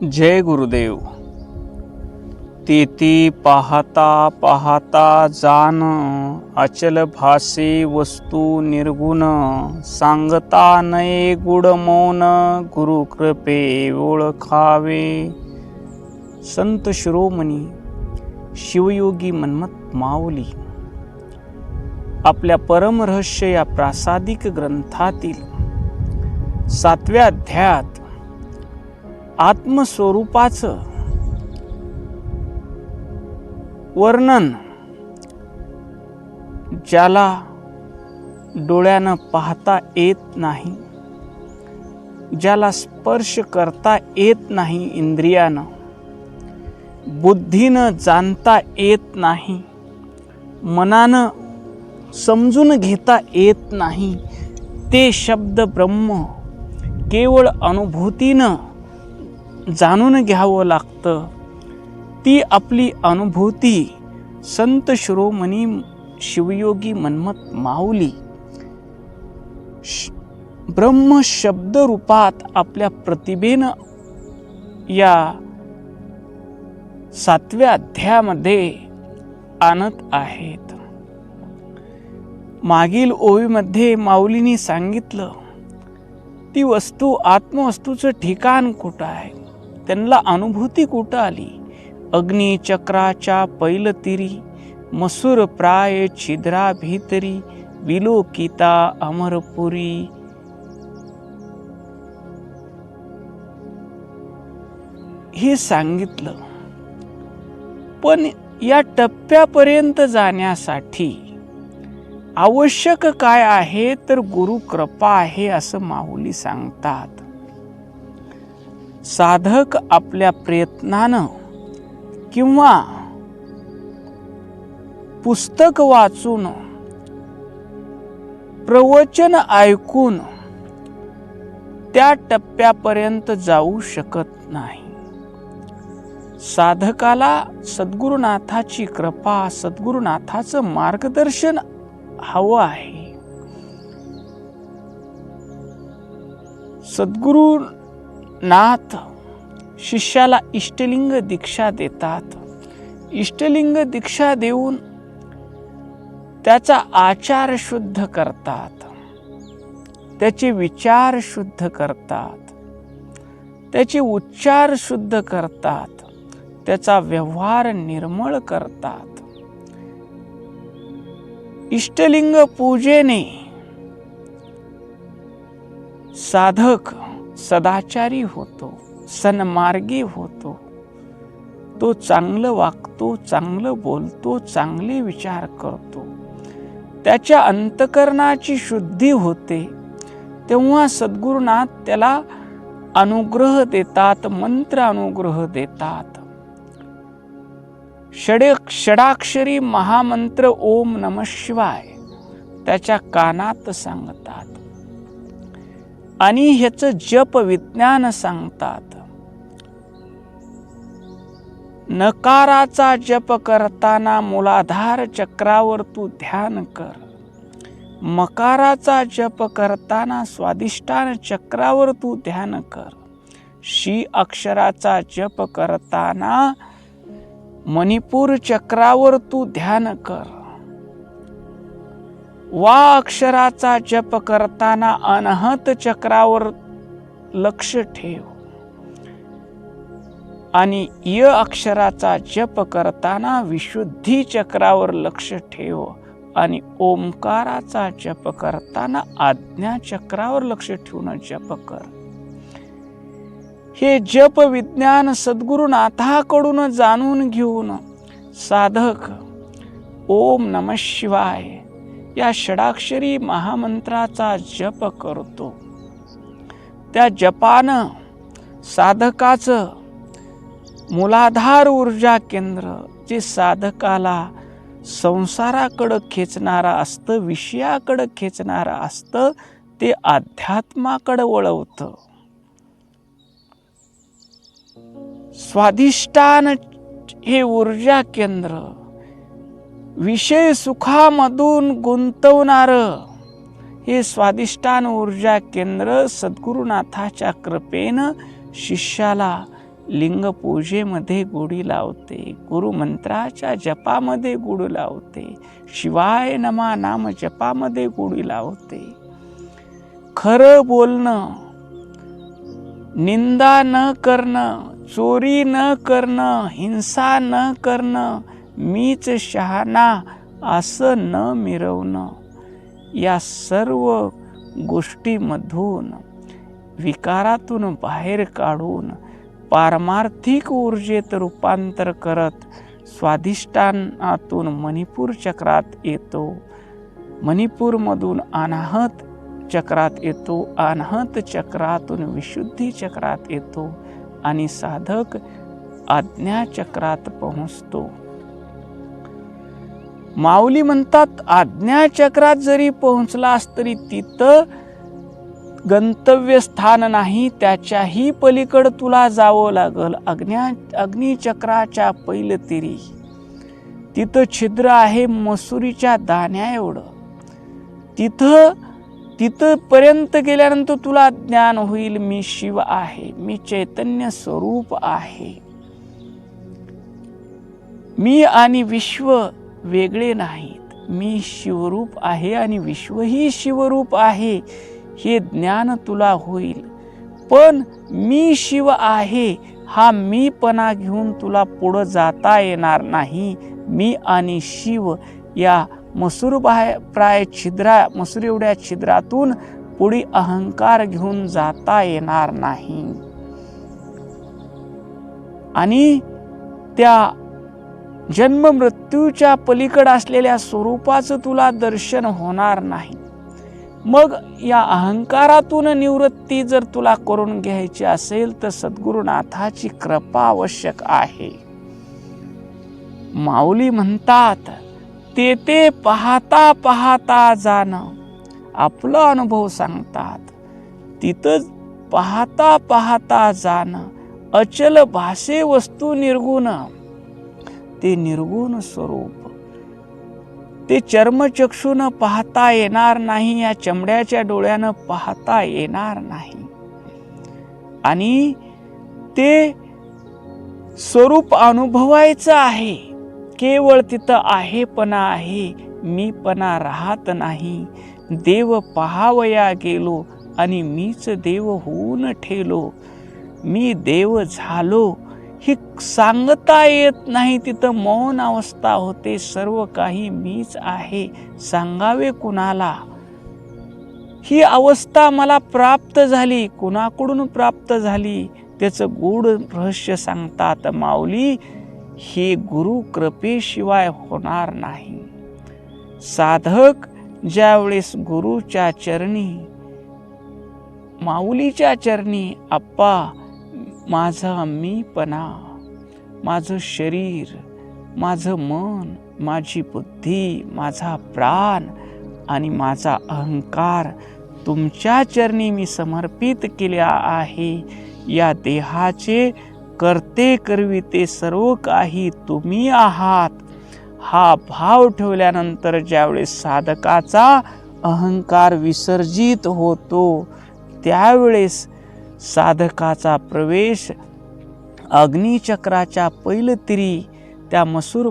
जय गुरुदेव. तेती पाहता पाहता जाण, अचल भासे वस्तू निर्गुण. सांगता नये गुड मौन, गुरु कृपे ओळखावे. संत शिरोमणी शिवयोगी मन्मथ माऊली आपल्या परमरहस्य या प्रासादिक ग्रंथातील 7व्या अध्यायात आत्मस्वरूपाचं वर्णन, ज्याला डोळ्यानं पाहता येत नाही, ज्याला स्पर्श करता येत नाही इंद्रियानं, बुद्धीनं जाणता येत नाही, मनानं समजून घेता येत नाही, ते शब्द ब्रह्म केवळ अनुभूतीनं जाणून घ्यावं लागतं. ती आपली अनुभूती संत शिरोमणी शिवयोगी मन्मथ माऊली ब्रह्म शब्द रूपात आपल्या प्रतिभेनं या 7व्या अध्यायामध्ये आणत आहेत. मागील ओवीमध्ये माऊलींनी सांगितलं ती वस्तू, आत्मवस्तूचं ठिकाण कुठं आहे, त्यांना अनुभूती कुठं आली. अग्नी चक्राच्या पैलतीरी, मसूर प्राय छिद्रा भीतरी, विलोकिता अमरपुरी. हे सांगितलं. पण या टप्प्यापर्यंत जाण्यासाठी आवश्यक काय आहे, तर गुरु कृपा आहे असं माऊली सांगतात. साधक आपल्या प्रयत्नानं किंवा पुस्तक वाचून, प्रवचन ऐकून त्या टप्प्यापर्यंत जाऊ शकत नाही. साधकाला सद्गुरुनाथाची कृपा, सद्गुरुनाथाचं मार्गदर्शन हवं आहे. सद्गुरुनाथ शिष्याला इष्टलिंग दीक्षा देतात. इष्टलिंग दीक्षा देऊन त्याचा आचार शुद्ध करतात, त्याचे विचार शुद्ध करतात, त्याचे उच्चार शुद्ध करतात, त्याचा व्यवहार निर्मळ करतात. इष्टलिंग पूजेने साधक सदाचारी होतो, सन्मार्गी होतो. तो चांगलं वागतो, चांगलं बोलतो, चांगले विचार करतो. त्याच्या अंतकरणाची शुद्धी होते. तेव्हा सद्गुरुनाथ त्याला अनुग्रह देतात, मंत्र अनुग्रह देतात. षडाक्षरी महामंत्र ओम नमः शिवाय त्याच्या कानात सांगतात आणि ह्याचं जप विज्ञान सांगतात. नकाराचा जप करताना मूलाधार चक्रावर तू ध्यान कर. मकाराचा जप करताना स्वादिष्ठान चक्रावर तू ध्यान कर. शी अक्षराचा जप करताना मणिपूर चक्रावर तू ध्यान कर. वा अक्षराचा जप करताना अनहत चक्रावर लक्ष ठेव आणि य अक्षराचा जप करताना विशुद्धी चक्रावर लक्ष ठेव आणि ओंकाराचा जप करताना आज्ञा चक्रावर लक्ष ठेवून जप कर. हे जप विज्ञान सद्गुरुनाथाकडून जाणून घेऊन साधक ओम नमः शिवाय या षडाक्षरी महामंत्राचा जप करतो. त्या जपानं साधकाचं मूलाधार ऊर्जा केंद्र, जे साधकाला संसाराकडं खेचणारा असतं, विषयाकडं खेचणारा असतं, ते अध्यात्माकडं वळवतं. स्वाधिष्ठान हे ऊर्जा केंद्र विषय सुखामधून गुंतवणारं हे स्वादिष्ठान ऊर्जा केंद्र सद्गुरुनाथाच्या कृपेनं शिष्याला लिंगपूजेमध्ये गोडी लावते, गुरुमंत्राच्या जपामध्ये गोडी लावते, शिवाय नमा नाम जपामध्ये गोडी लावते. खरं बोलणं, निंदा न करणं, चोरी न करणं, हिंसा न करणं, मीच शहाणा असं न मिरवणं, या सर्व गोष्टीमधून विकारातून बाहेर काढून पारमार्थिक ऊर्जेत रूपांतर करत स्वाधिष्ठानातून मणिपूर चक्रात येतो, मणिपूरमधून अनाहत चक्रात येतो, अनाहत चक्रातून विशुद्धी चक्रात येतो आणि साधक आज्ञा चक्रात पोहोचतो. माऊली म्हणतात आज्ञा चक्रात जरी पोहोचलास तरी तिथं गंतव्य स्थान नाही, त्याच्याही पलीकडे तुला जावं लागल. अग्निचक्राच्या पैलतीरी तिथं छिद्र आहे मसुरीच्या दाण्या एवढं. तिथं पर्यंत गेल्यानंतर तुला ज्ञान होईल, मी शिव आहे, मी चैतन्य स्वरूप आहे, मी आणि विश्व वेगळे नाहीत, मी शिवरूप आहे आणि विश्वही शिवरूप आहे, हे ज्ञान तुला होईल. पण मी शिव आहे हा मीपणा घेऊन तुला पुढं जाता येणार नाही. मी आणि शिव या मसूर एवढ्या छिद्रातून पुढे अहंकार घेऊन जाता येणार नाही आणि त्या जन्म मृत्यूच्या पलीकडे असलेल्या स्वरूपाचं तुला दर्शन होणार नाही. मग या अहंकारातून निवृत्ती जर तुला करून घ्यायची असेल तर सद्गुरुनाथाची कृपा आवश्यक आहे. माऊली म्हणतात ते पाहता पाहता जाणं, आपला अनुभव सांगतात. तिथं पाहता पाहता जाणं, अचल भासे वस्तू निर्गुण, ते निर्गुण स्वरूप ते चर्मचक्षुनं पाहता येणार नाही, या चमड्याच्या डोळ्यानं पाहता येणार नाही. आणि ते स्वरूप अनुभवायचं आहे. केवळ तिथं आहेपणा आहे, मीपणा राहत नाही. देव पाहावया गेलो आणि मीच देव होऊन ठेलो, मी देव झालो ही सांगता येत नाही. तिथं मौन अवस्था होते. सर्व काही मीच आहे, सांगावे कुणाला. ही अवस्था मला प्राप्त झाली, कुणाकडून प्राप्त झाली त्याचं गूढ रहस्य सांगतात माऊली. हे गुरु कृपेशिवाय होणार नाही. साधक ज्यावेळेस गुरुच्या चरणी, माऊलीच्या चरणी, अप्पा माझा मीपणा, माझं शरीर, माझं मन, माझी बुद्धी, माझा प्राण आणि माझा अहंकार तुमच्या चरणी मी समर्पित केल्या आहे. या देहाचे करते करविते सर्व काही तुम्ही आहात, हा भाव ठेवल्यानंतर ज्यावेळेस साधकाचा अहंकार विसर्जित होतो त्यावेळेस साधकाचा प्रवेश अग्निचक्राच्या पैलतीरी त्या मसूर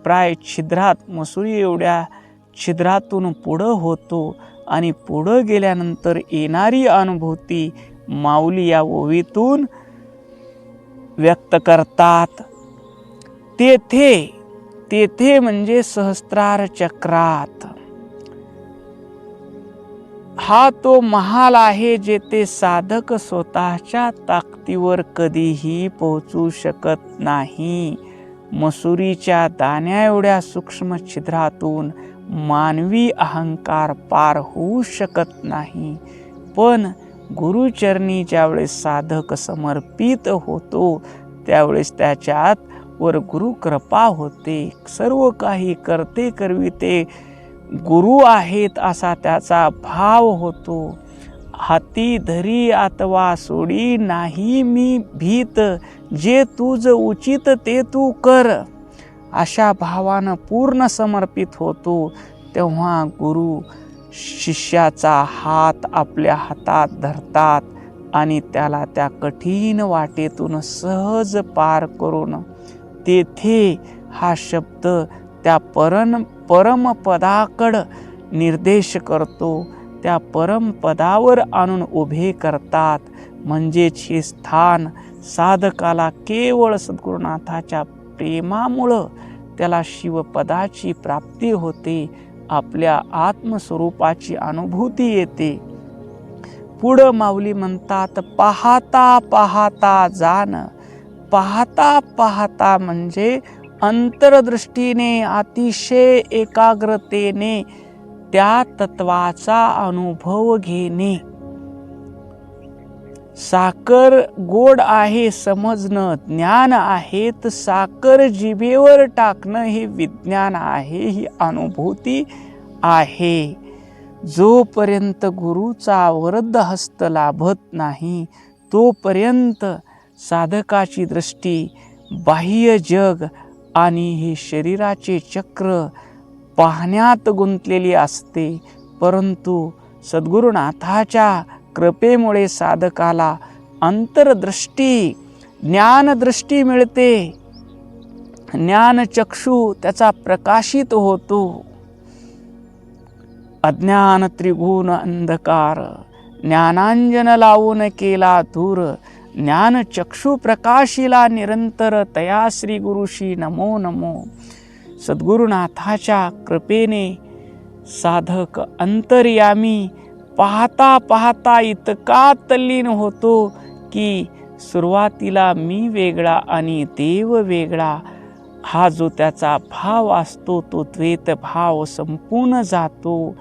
प्राय छिद्रात, मसुरी एवढ्या छिद्रातून पुढं होतो आणि पुढं गेल्यानंतर येणारी अनुभूती माऊली या ओवीतून व्यक्त करतात. तेथे म्हणजे सहस्त्रार चक्रात हा तो महाल आहे जेथे साधक स्वतःच्या ताकदीवर कधीही पोहोचू शकत नाही. मसुरीच्या दाण्या एवढ्या सूक्ष्म छिद्रातून मानवी अहंकार पार होऊ शकत नाही. पण गुरुचरणी ज्यावेळेस साधक समर्पित होतो त्यावेळेस त्याच्यात वर गुरु कृपा होते. सर्व काही करते करविते गुरु आहेत असा त्याचा भाव होतो. हाती धरी अथवा सोडी नाही मी भीत, जे तुझ उचित ते तू कर, अशा भावानं पूर्ण समर्पित होतो. तेव्हा गुरु शिष्याचा हात आपल्या हातात धरतात. आणि त्याला त्या कठीण वाटेतून सहज पार करून तेथे हा शब्द त्या परमपदाकडं निर्देश करतो. त्या परमपदावर आणून उभे करतात. म्हणजेच हे स्थान साधकाला केवळ सद्गुरुनाथाच्या प्रेमामुळं त्याला शिवपदाची प्राप्ती होते, आपल्या आत्मस्वरूपाची अनुभूती येते. पुढं माऊली म्हणतात, पाहता पाहता जाण. पाहता पाहता म्हणजे अंतरदृष्टीने अतिशय एकाग्रतेने त्या तत्वाचा अनुभव घेणे. साखर गोड आहे समजणं ज्ञान आहे, तर साखर जिभेवर टाकणं हे विज्ञान आहे, ही अनुभूती आहे. जोपर्यंत गुरुचा वरद हस्त लाभत नाही तोपर्यंत साधकाची दृष्टी बाह्य जग आणि हे शरीराचे चक्र पाहण्यात गुंतलेली असते. परंतु सद्गुरुनाथाच्या कृपेमुळे साधकाला अंतरदृष्टी ज्ञानदृष्टी मिळते. ज्ञानचक्षु त्याचा प्रकाशित होतो. अज्ञान त्रिगुण अंधकार ज्ञानांजन लावून केला दूर. ज्ञानचक्षु प्रकाशिला निरंतर तया श्री गुरुशी नमो नमो. सद्गुरुनाथाच्या कृपेने साधक अंतर्यामी पाहता पाहता इतका तल्लीन होतो की सुरुवातीला मी वेगळा आणि देव वेगळा हा जो त्याचा भाव असतो तो द्वैत भाव संपून जातो,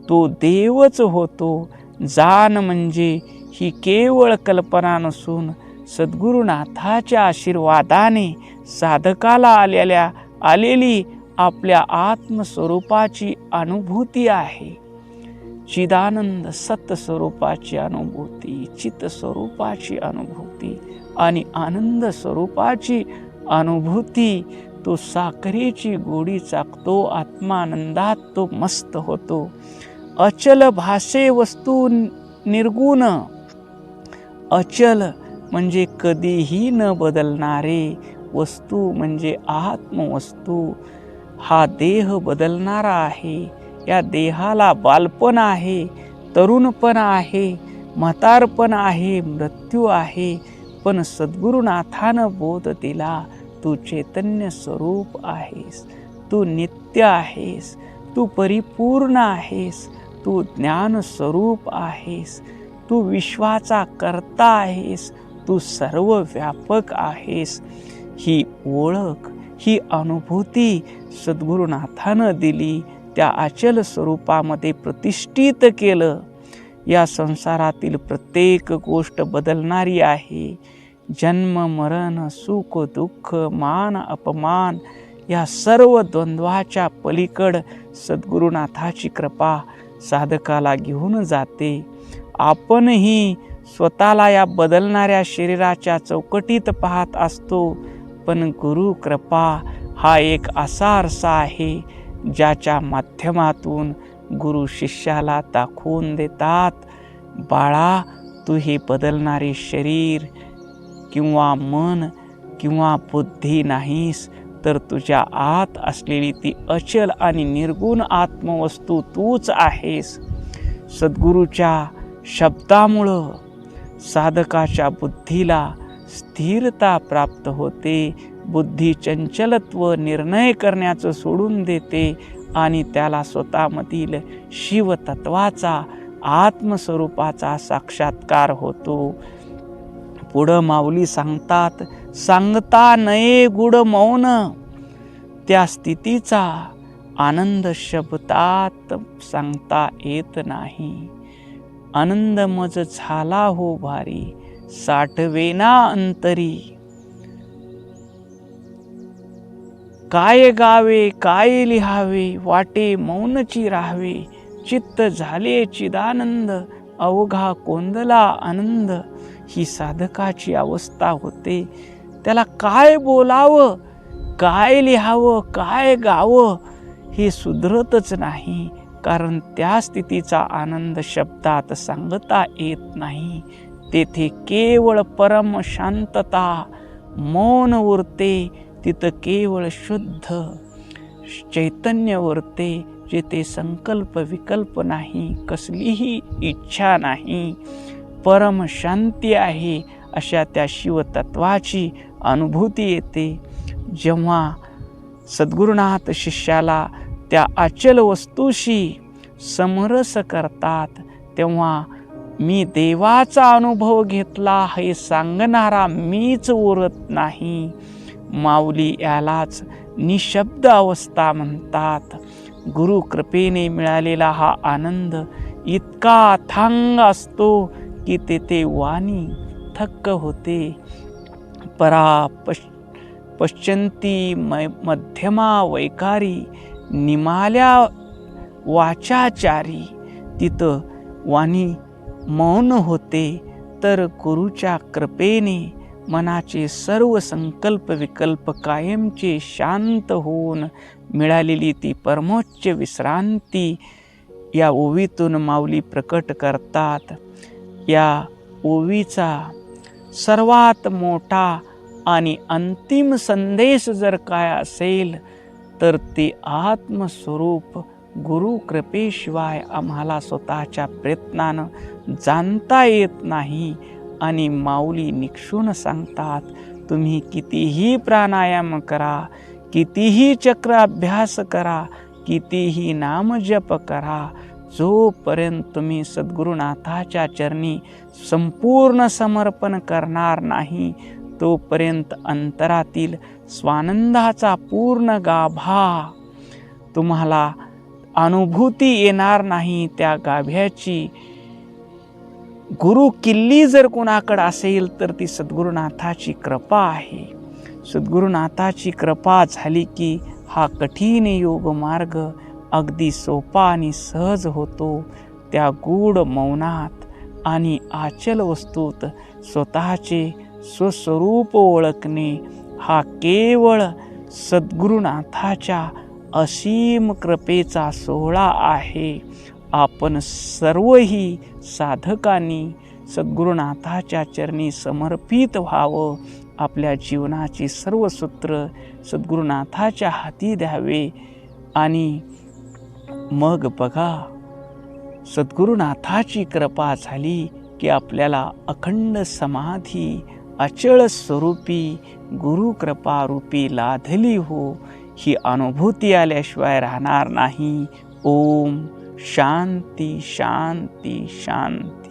तो देवच होतो. जाण म्हणजे ही केवळ कल्पना नसून सद्गुरुनाथाच्या आशीर्वादाने साधकाला आलेली आपल्या आत्मस्वरूपाची अनुभूती आहे. चिदानंद सत्स्वरूपाची अनुभूती, चित्तस्वरूपाची अनुभूती आणि आनंद स्वरूपाची अनुभूती. तो साखरेची गोडी चाकतो, आत्मानंदात तो मस्त होतो. अचल भासे वस्तू निर्गुण. अचल म्हणजे कधीही न बदलणारे, वस्तू म्हणजे आत्मवस्तू. हा देह बदलणारा आहे. या देहाला बालपण आहे, तरुणपण आहे, म्हातारपण आहे, मृत्यू आहे. पण सद्गुरुनाथानं बोध दिला, तू चैतन्य स्वरूप आहेस, तू नित्य आहेस, तू परिपूर्ण आहेस, तू ज्ञान स्वरूप आहेस, तू विश्वाचा कर्ता आहेस, तू सर्व व्यापक आहेस. ही ओळख, ही अनुभूती सद्गुरुनाथानं दिली, त्या अचल स्वरूपामध्ये प्रतिष्ठित केलं. या संसारातील प्रत्येक गोष्ट बदलणारी आहे. जन्म मरण, सुख दुःख, मान अपमान या सर्व द्वंद्वाच्या पलीकड सद्गुरुनाथाची कृपा साधकाला घेऊन जाते. आपणही स्वतःला या बदलणाऱ्या शरीराच्या चौकटीत पाहत असतो, पण गुरु कृपा हा एक असा आरसा आहे ज्याच्या माध्यमातून गुरु शिष्याला दाखवून देतात, बाळा तू हे बदलणारे शरीर किंवा मन किंवा बुद्धी नाहीस, तर तुझ्या आत असलेली ती अचल आणि निर्गुण आत्मवस्तू तूच आहेस. सद्गुरूच्या शब्दामुळं साधकाच्या बुद्धीला स्थिरता प्राप्त होते. बुद्धी चंचलत्व निर्णय करण्याचं सोडून देते आणि त्याला स्वतःमधील शिवतत्वाचा आत्मस्वरूपाचा साक्षात्कार होतो. पुढं माऊली सांगतात, सांगता नये गुड मौन. त्या स्थितीचा आनंद शब्दात सांगता येत नाही. आनंद मज झाला हो भारी, साठवेना अंतरी. काय गावे काय लिहावे, वाटे मौनची राहावे. चित्त झाले चिदानंद, अवघा कोंदला आनंद. ही साधकाची अवस्था होते. त्याला काय बोलावं, काय लिहावं, काय गावं हे सुधरतच नाही. कारण त्या स्थितीचा आनंद शब्दात सांगता येत नाही. तेथे केवळ परम शांतता, मौन उरते. तिथं केवळ शुद्ध चैतन्य उरते, जेथे संकल्प विकल्प नाही, कसलीही इच्छा नाही, परम शांती आहे. अशा त्या शिवतत्वाची अनुभूती येते. जेव्हा सद्गुरुनाथ शिष्याला त्या अचल वस्तूशी समरस करतात, तेव्हा मी देवाचा अनुभव घेतला हे सांगणारा मीच उरत नाही. माऊली यालाच निशब्द अवस्था म्हणतात. गुरु कृपेने मिळालेला हा आनंद इतका अथांग असतो की तेथे वाणी थक्क होते. परा पश्चंती मध्यमा वैकारी निमाल्या वाचाचारी. तिथं वाणी मौन होते. तर गुरुच्या कृपेने मनाचे सर्व संकल्प विकल्प कायमचे शांत होऊन मिळालेली ती परमोच्च विश्रांती या ओवीतून माऊली प्रकट करतात. या ओवीचा सर्वात मोठा आणि अंतिम संदेश जर काय असेल तर ते आत्मस्वरूप गुरु कृपेशिवाय आम्हाला स्वतःच्या प्रयत्नानं जाणता येत नाही. आणि माऊली निक्षून सांगतात, तुम्ही कितीही प्राणायाम करा, कितीही चक्र अभ्यास करा, कितीही नामजप करा, जोपर्यंत तुम्ही सद्गुरुनाथाच्या चरणी संपूर्ण समर्पण करणार नाही, तोपर्यंत अंतरातील स्वानंदाचा पूर्ण गाभा तुम्हाला अनुभूती येणार नाही. त्या गाभ्याची गुरु किल्ली जर कोणाकडे असेल तर ती सद्गुरुनाथाची कृपा आहे. सद्गुरुनाथाची कृपा झाली की हा कठीण योग मार्ग अगदी सोपा आणि सहज होतो. त्या गूढ मौनात आणि आचल वस्तूत स्वतःचे स्वस्वरूप ओळखणे हा केवळ सद्गुरुनाथाच्या असीम कृपेचा सोहळा आहे. आपण सर्वही साधकांनी सद्गुरुनाथाच्या चरणी समर्पित व्हावं. आपल्या जीवनाची सर्व सूत्र सद्गुरुनाथाच्या हाती द्यावे. आणि मग बघा, सद्गुरुनाथाची कृपा झाली की आपल्याला अखंड समाधी अचळ स्वरूपी गुरुकृपा रूपी लाधली हो, ही अनुभूती आल्याशिवाय राहणार नाही. ओम शांती शांती शांती.